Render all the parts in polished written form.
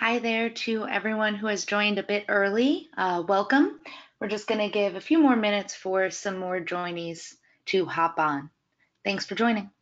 Hi there to everyone who has joined a bit early. Welcome. We're just going to give a few more minutes for some more joinees to hop on. Thanks for joining.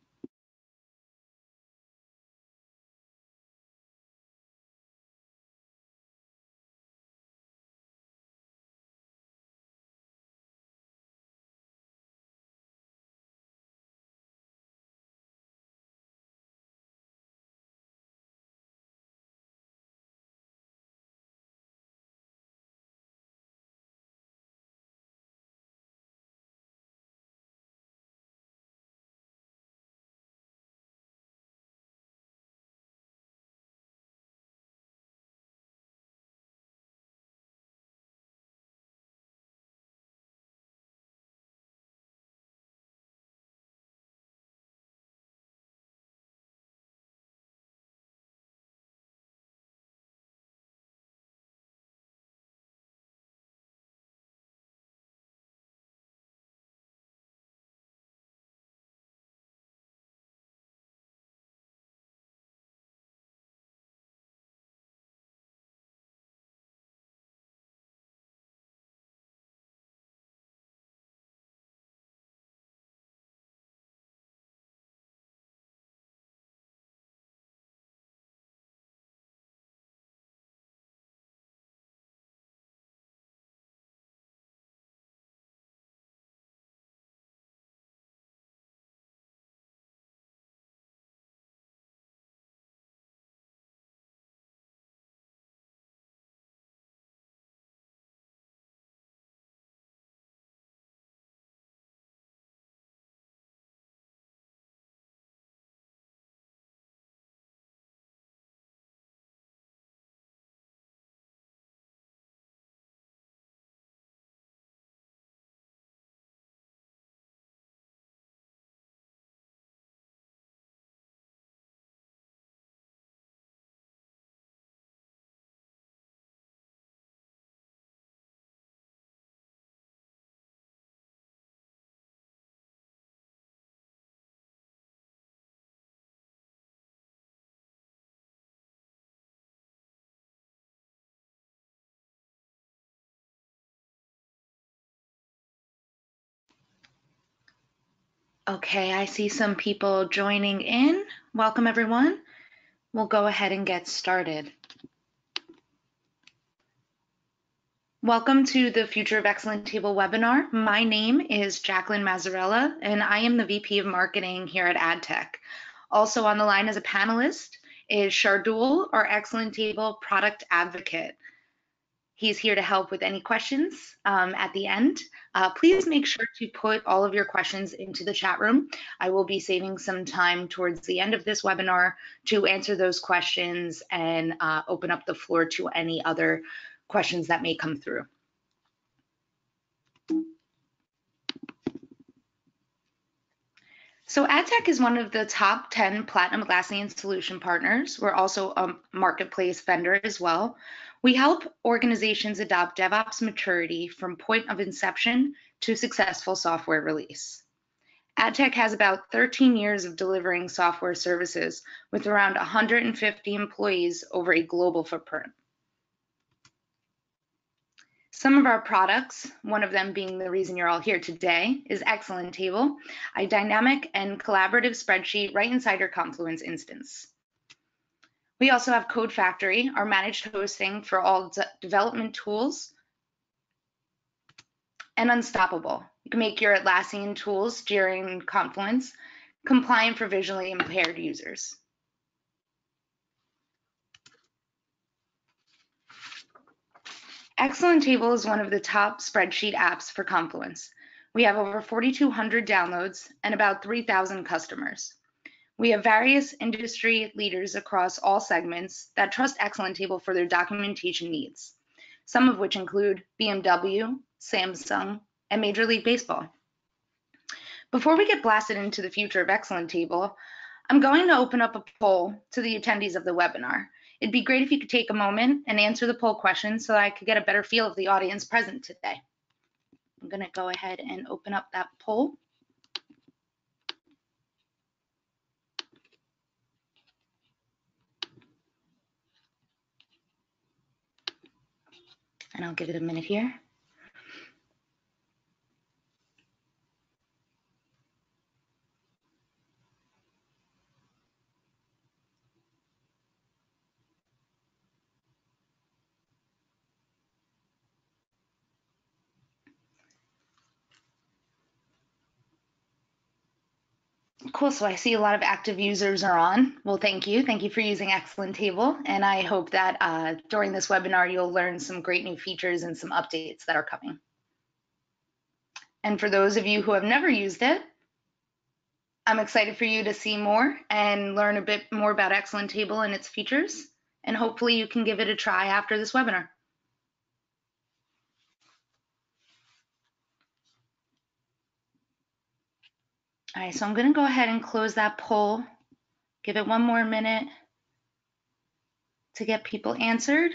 Okay, I see some people joining in. Welcome, everyone. We'll go ahead and get started. Welcome to the Future of Excelentable webinar. My name is Jacqueline Mazzarella, and I am the VP of Marketing here at AdTech. Also on the line as a panelist is Shardul, our Excellentable product advocate. He's here to help with any questions at the end. Please make sure to put all of your questions into the chat room. I will be saving some time towards the end of this webinar to answer those questions and open up the floor to any other questions that may come through. So AdTech is one of the top 10 Platinum Atlassian solution partners. We're also a marketplace vendor as well. We help organizations adopt DevOps maturity from point of inception to successful software release. AdTech has about 13 years of delivering software services with around 150 employees over a global footprint. Some of our products, one of them being the reason you're all here today, is Excellentable, a dynamic and collaborative spreadsheet right inside your Confluence instance. We also have Code Factory, our managed hosting for all development tools, and Unstoppable. You can make your Atlassian tools during Confluence compliant for visually impaired users. Excellentable is one of the top spreadsheet apps for Confluence. We have over 4,200 downloads and about 3,000 customers. We have various industry leaders across all segments that trust Excellentable for their documentation needs, some of which include BMW, Samsung, and Major League Baseball. Before we get blasted into the future of Excellentable, I'm going to open up a poll to the attendees of the webinar. It'd be great if you could take a moment and answer the poll question so that I could get a better feel of the audience present today. I'm going to go ahead and open up that poll. and I'll give it a minute here. Cool, so I see a lot of active users are on. Well, thank you. Thank you for using Excellentable, and I hope that during this webinar, you'll learn some great new features and some updates that are coming. And for those of you who have never used it, I'm excited for you to see more and learn a bit more about Excellentable and its features, and hopefully you can give it a try after this webinar. All right, so I'm going to go ahead and close that poll. Give it one more minute to get people answered.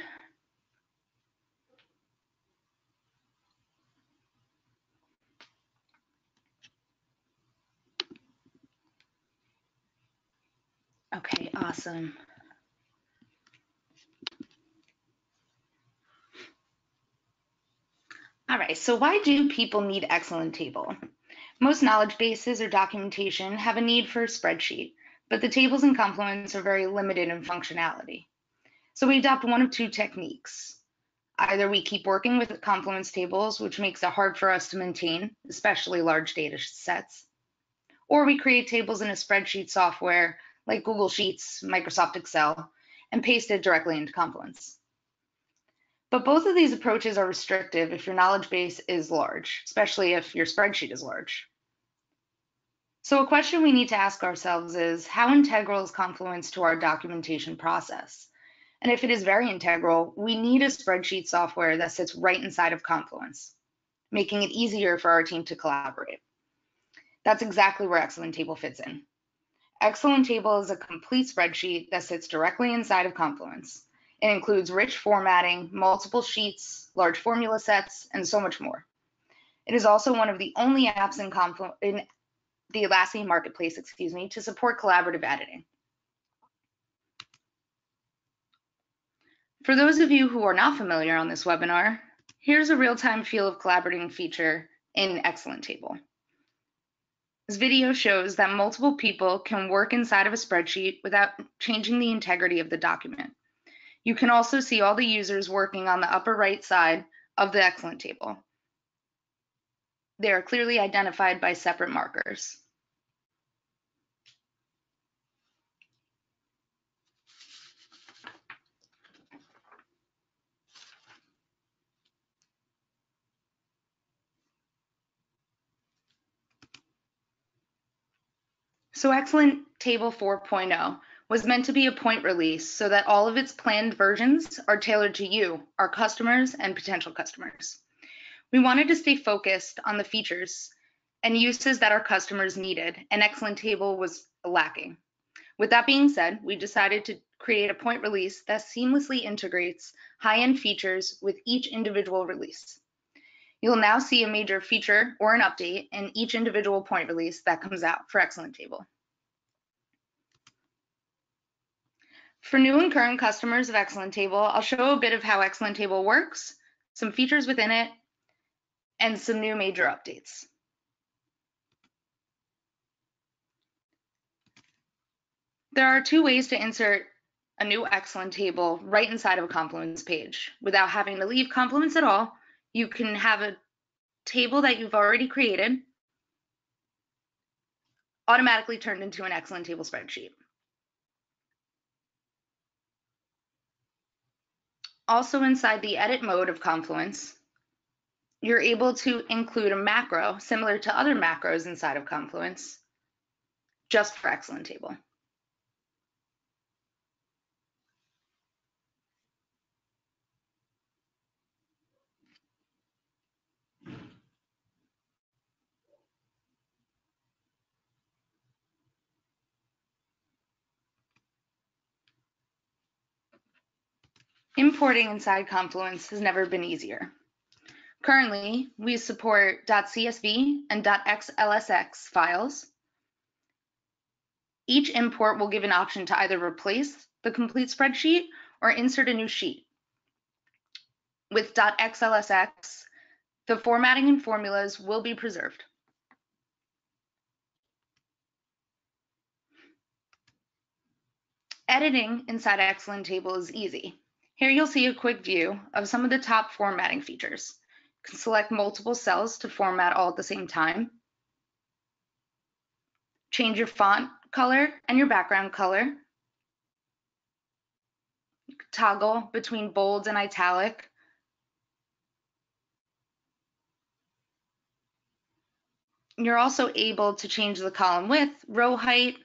Okay, awesome. All right, so why do people need Excellentable? Most knowledge bases or documentation have a need for a spreadsheet, but the tables and complements are very limited in functionality. So we adopt one of two techniques. Either we keep working with complements tables, which makes it hard for us to maintain, especially large data sets, or we create tables in a spreadsheet software like Google Sheets, Microsoft Excel, and paste it directly into complements. But both of these approaches are restrictive if your knowledge base is large, especially if your spreadsheet is large. So a question we need to ask ourselves is, how integral is Confluence to our documentation process? And if it is very integral, we need a spreadsheet software that sits right inside of Confluence, making it easier for our team to collaborate. That's exactly where Excellentable fits in. Excellentable is a complete spreadsheet that sits directly inside of Confluence. It includes rich formatting, multiple sheets, large formula sets, and so much more. It is also one of the only apps in the Atlassian Marketplace, to support collaborative editing. For those of you who are not familiar on this webinar, here's a real-time feel of collaborating feature in Excellentable. This video shows that multiple people can work inside of a spreadsheet without changing the integrity of the document. You can also see all the users working on the upper right side of the Excellentable. They are clearly identified by separate markers. So Excellentable 4.0 was meant to be a point release so that all of its planned versions are tailored to you, our customers, and potential customers. We wanted to stay focused on the features and uses that our customers needed, and Excellentable was lacking. With that being said, we decided to create a point release that seamlessly integrates high-end features with each individual release. You'll now see a major feature or an update in each individual point release that comes out for Excellentable. For new and current customers of Excellentable, I'll show a bit of how Excellentable works, some features within it, and some new major updates. There are two ways to insert a new Excellentable right inside of a complements page. Without having to leave complements at all, you can have a table that you've already created automatically turned into an Excellentable spreadsheet. Also inside the edit mode of Confluence, you're able to include a macro similar to other macros inside of Confluence just for Excellentable. Importing inside Confluence has never been easier. Currently, we support .csv and .xlsx files. Each import will give an option to either replace the complete spreadsheet or insert a new sheet. with .xlsx, the formatting and formulas will be preserved. Editing inside Excellentable is easy. Here you'll see a quick view of some of the top formatting features. You can select multiple cells to format all at the same time. Change your font color and your background color. Toggle between bold and italic. You're also able to change the column width, row height,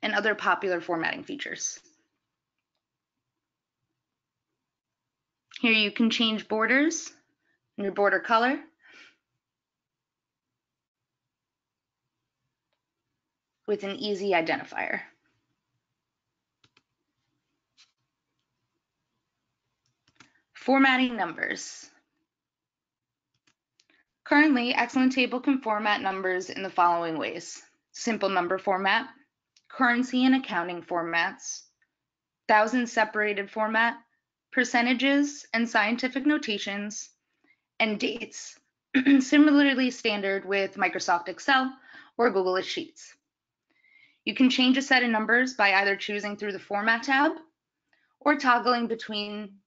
and other popular formatting features. Here you can change borders and your border color. With an easy identifier. Formatting numbers. Currently, Excellentable can format numbers in the following ways: simple number format, currency and accounting formats, thousands separated format, percentages and scientific notations, and dates, similarly standard with Microsoft Excel or Google Sheets. You can change a set of numbers by either choosing through the Format tab or toggling between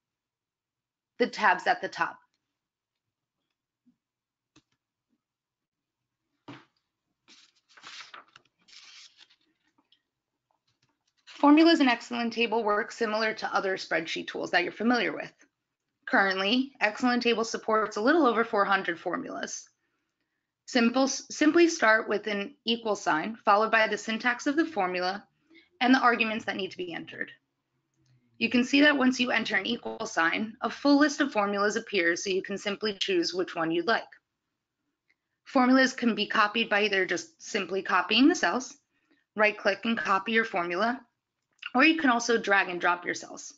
the tabs at the top. Formulas in Excellentable work similar to other spreadsheet tools that you're familiar with. Currently, Excellentable supports a little over 400 formulas. Simply start with an equal sign, followed by the syntax of the formula and the arguments that need to be entered. You can see that once you enter an equal sign, a full list of formulas appears, so you can simply choose which one you'd like. Formulas can be copied by either just simply copying the cells, right-click and copy your formula, or you can also drag and drop your cells.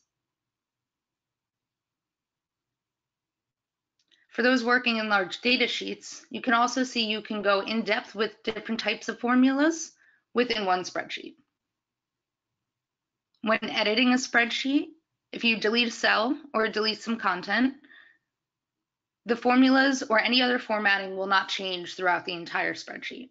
For those working in large data sheets, you can also see you can go in depth with different types of formulas within one spreadsheet. When editing a spreadsheet, if you delete a cell or delete some content, the formulas or any other formatting will not change throughout the entire spreadsheet.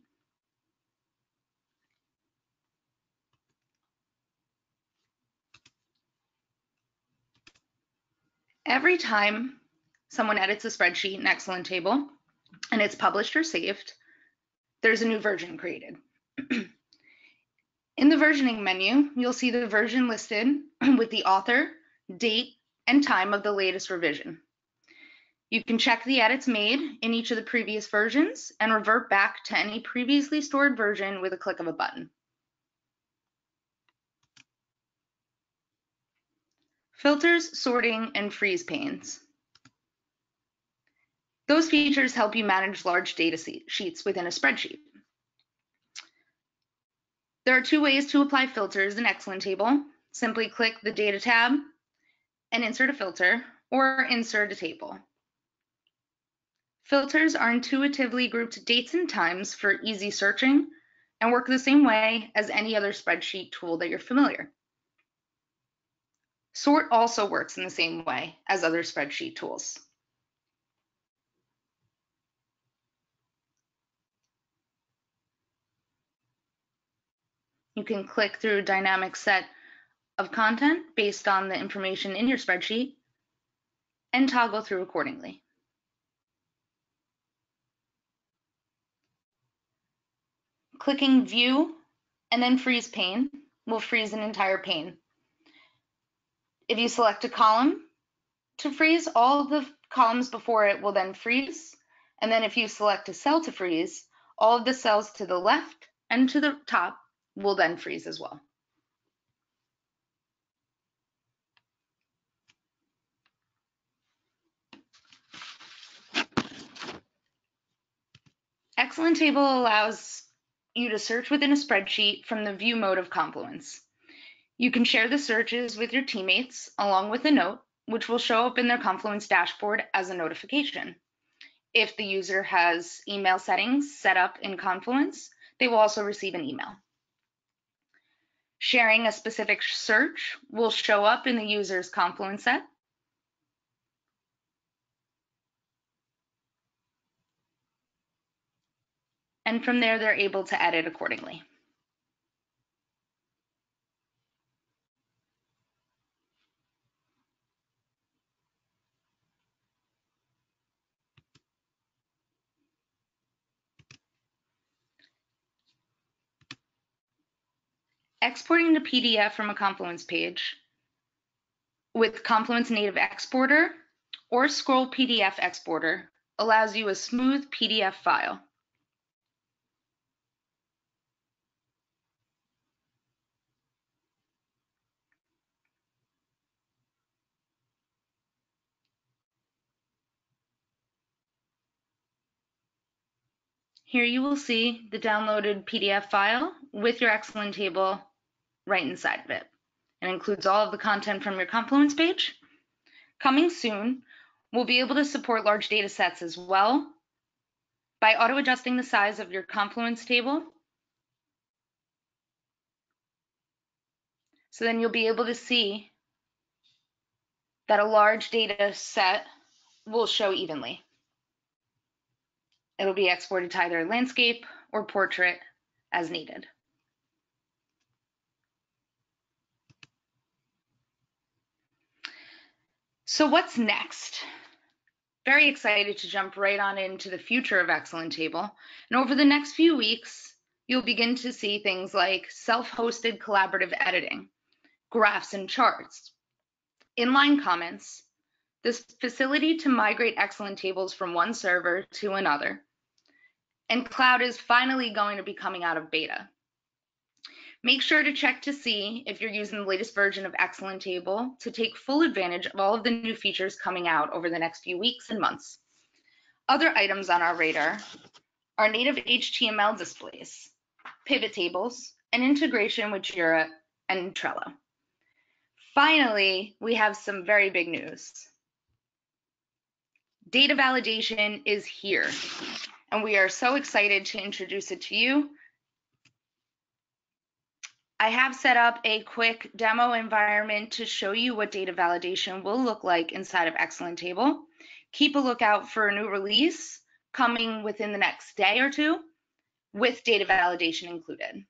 Every time someone edits a spreadsheet in Excellentable and it's published or saved, there's a new version created. In the versioning menu, you'll see the version listed with the author, date, and time of the latest revision. You can check the edits made in each of the previous versions and revert back to any previously stored version with a click of a button. Filters, sorting, and freeze panes. Those features help you manage large data sheets within a spreadsheet. There are two ways to apply filters in Excellentable. Simply click the Data tab and insert a filter, or insert a table. Filters are intuitively grouped dates and times for easy searching and work the same way as any other spreadsheet tool that you're familiar. Sort also works in the same way as other spreadsheet tools. You can click through a dynamic set of content based on the information in your spreadsheet and toggle through accordingly. Clicking View and then Freeze Pane will freeze an entire pane. If you select a column to freeze, all the columns before it will then freeze. And then if you select a cell to freeze, all of the cells to the left and to the top will then freeze as well. Excellentable allows you to search within a spreadsheet from the view mode of Confluence. You can share the searches with your teammates along with a note, which will show up in their Confluence dashboard as a notification. If the user has email settings set up in Confluence, they will also receive an email. Sharing a specific search will show up in the user's Confluence set. And from there, they're able to edit accordingly. Exporting to PDF from a Confluence page with Confluence Native Exporter or Scroll PDF Exporter allows you a smooth PDF file. Here you will see the downloaded PDF file with your Excellenttable right inside of it. It includes all of the content from your Confluence page. Coming soon, we'll be able to support large data sets as well by auto-adjusting the size of your Confluence table. So then you'll be able to see that a large data set will show evenly. It'll be exported to either landscape or portrait as needed. So what's next? Very excited to jump right on into the future of Excellentable. And over the next few weeks, you'll begin to see things like self-hosted collaborative editing, graphs and charts, inline comments, this facility to migrate Excellenttables from one server to another, and cloud is finally going to be coming out of beta. Make sure to check to see if you're using the latest version of Excellentable to take full advantage of all of the new features coming out over the next few weeks and months. Other items on our radar are native HTML displays, pivot tables, and integration with Jira and Trello. Finally, we have some very big news. Data validation is here, and we are so excited to introduce it to you. I have set up a quick demo environment to show you what data validation will look like inside of Excellentable. Keep a lookout for a new release coming within the next day or two with data validation included.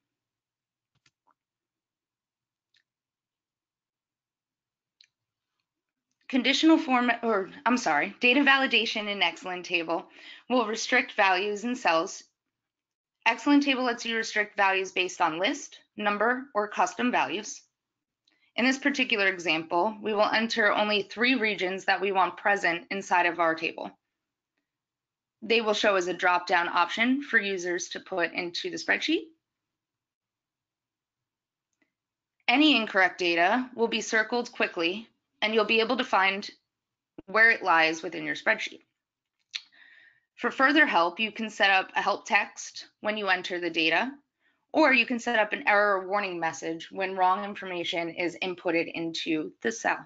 Data validation in Excellentable will restrict values in cells. Excellentable lets you restrict values based on list, number, or custom values. In this particular example, we will enter only 3 regions that we want present inside of our table. They will show as a drop-down option for users to put into the spreadsheet. Any incorrect data will be circled quickly, and you'll be able to find where it lies within your spreadsheet. For further help, you can set up a help text when you enter the data, or you can set up an error warning message when wrong information is inputted into the cell.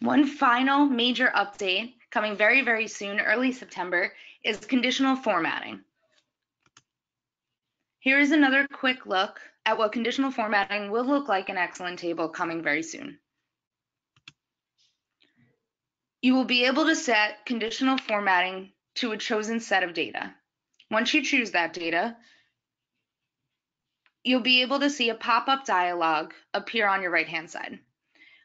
One final major update coming very, very soon, early September, is conditional formatting. Here is another quick look at what conditional formatting will look like in Excellentable coming very soon. You will be able to set conditional formatting to a chosen set of data. Once you choose that data, you'll be able to see a pop-up dialog appear on your right-hand side.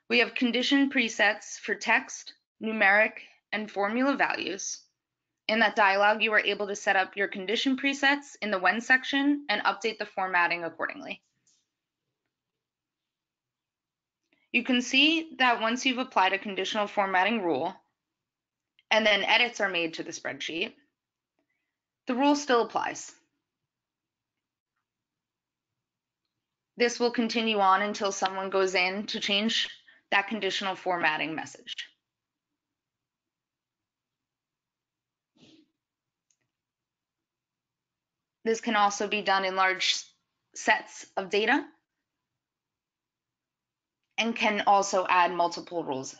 We have condition presets for text, numeric, and formula values. In that dialog, you are able to set up your condition presets in the when section and update the formatting accordingly. You can see that once you've applied a conditional formatting rule and then edits are made to the spreadsheet, the rule still applies. This will continue on until someone goes in to change that conditional formatting message. This can also be done in large sets of data and can also add multiple rules.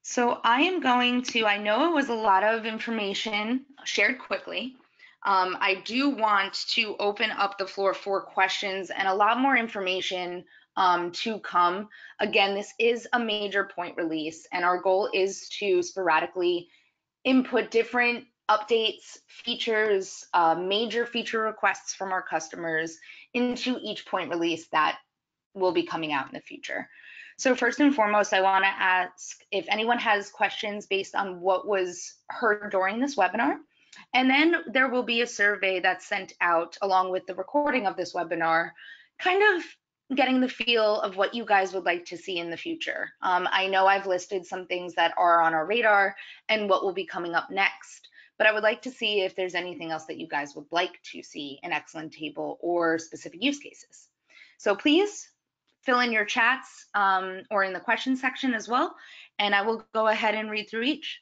So I am going to, I know it was a lot of information shared quickly. I do want to open up the floor for questions and a lot more information to come. Again, this is a major point release, and our goal is to sporadically input different updates, features, major feature requests from our customers into each point release that will be coming out in the future. So first and foremost, I want to ask if anyone has questions based on what was heard during this webinar. And then there will be a survey that's sent out along with the recording of this webinar, kind of getting the feel of what you guys would like to see in the future. I know I've listed some things that are on our radar and what will be coming up next, but I would like to see if there's anything else that you guys would like to see in Excelentable or specific use cases. So please fill in your chats or in the question section as well, and I will go ahead and read through each.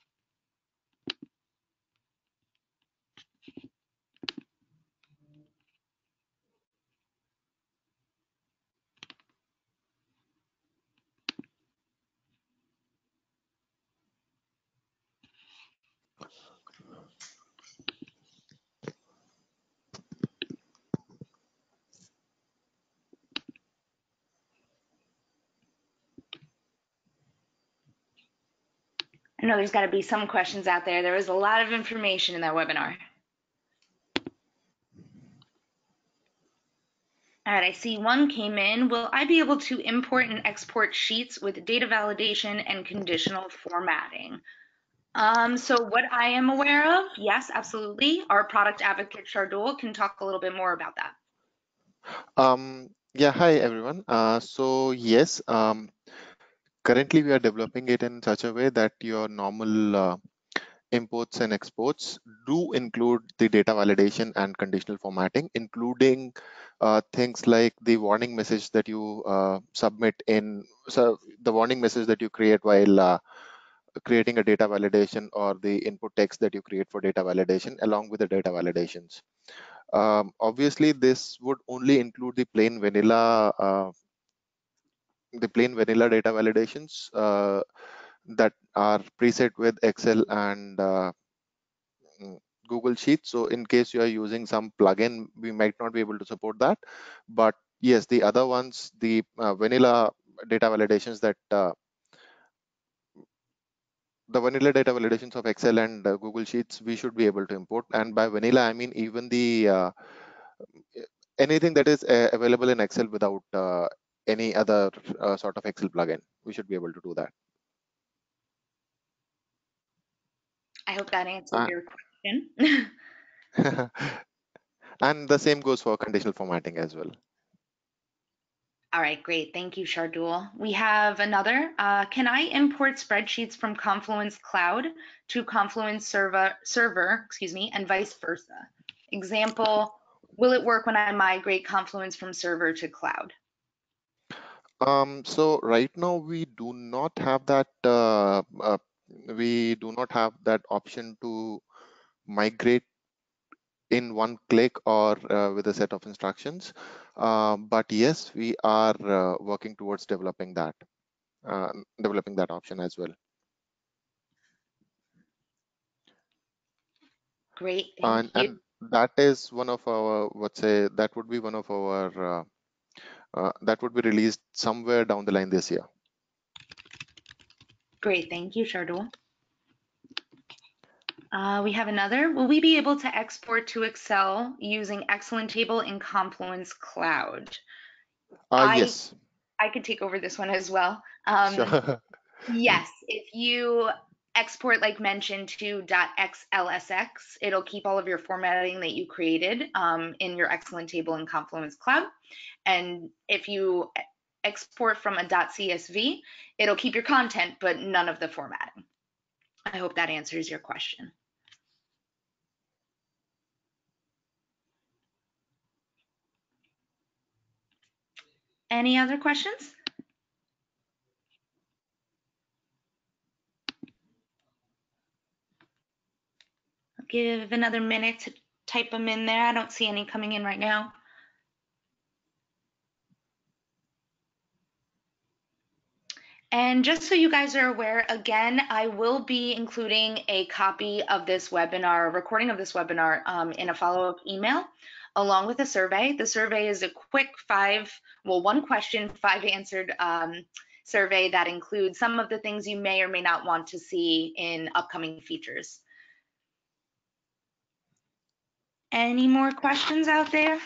I know there's got to be some questions out there. There was a lot of information in that webinar. All right, I see one came in. Will I be able to import and export sheets with data validation and conditional formatting? So what I am aware of, yes, absolutely. Our product advocate, Shardul, can talk a little bit more about that. Yeah, hi everyone. So yes, currently we are developing it in such a way that your normal imports and exports do include the data validation and conditional formatting, including things like the warning message that you submit in, so the warning message that you create while creating a data validation, or the input text that you create for data validation along with the data validations. Obviously, this would only include the plain vanilla data validations that are preset with Excel and Google Sheets. So in case you are using some plugin, we might not be able to support that. But yes, the other ones, the vanilla data validations the vanilla data validations of Excel and Google Sheets, we should be able to import. And by vanilla, I mean even the anything that is available in Excel without any other sort of Excel plugin. We should be able to do that. I hope that answered your question. And the same goes for conditional formatting as well. All right, great. Thank you, Shardul. We have another. Can I import spreadsheets from Confluence Cloud to Confluence server, and vice versa? Example, will it work when I migrate Confluence from server to cloud? So right now we do not have that option to migrate in one click or with a set of instructions. But yes, we are working towards developing that option as well. Great, thank you. And that is one of our, that would be one of our that would be released somewhere down the line this year. Great, thank you, Shardul. We have another. Will we be able to export to Excel using Excellentable in Confluence Cloud? Yes. I could take over this one as well. Sure. Yes, if you export, like mentioned, to .xlsx, it'll keep all of your formatting that you created in your Excellentable in Confluence Cloud. And if you export from a .csv, it'll keep your content, but none of the formatting. I hope that answers your question. Any other questions? I'll give another minute to type them in there. I don't see any coming in right now. And just so you guys are aware, again, I will be including a copy of this webinar, a recording of this webinar in a follow-up email along with a survey. The survey is a quick one question, 5 answered survey that includes some of the things you may or may not want to see in upcoming features. Any more questions out there?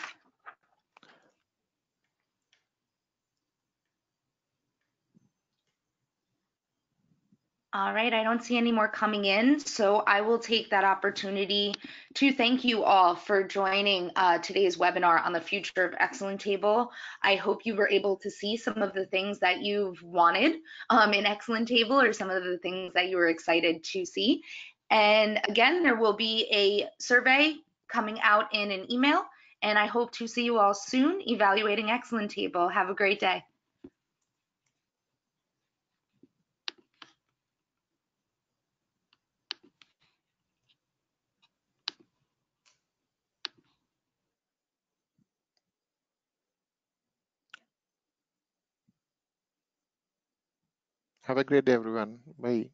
All right, I don't see any more coming in, so I will take that opportunity to thank you all for joining today's webinar on the future of Excellenttable. I hope you were able to see some of the things that you've wanted in Excellenttable, or some of the things that you were excited to see. And again, there will be a survey coming out in an email, and I hope to see you all soon evaluating Excellenttable. Have a great day. Have a great day, everyone. Bye.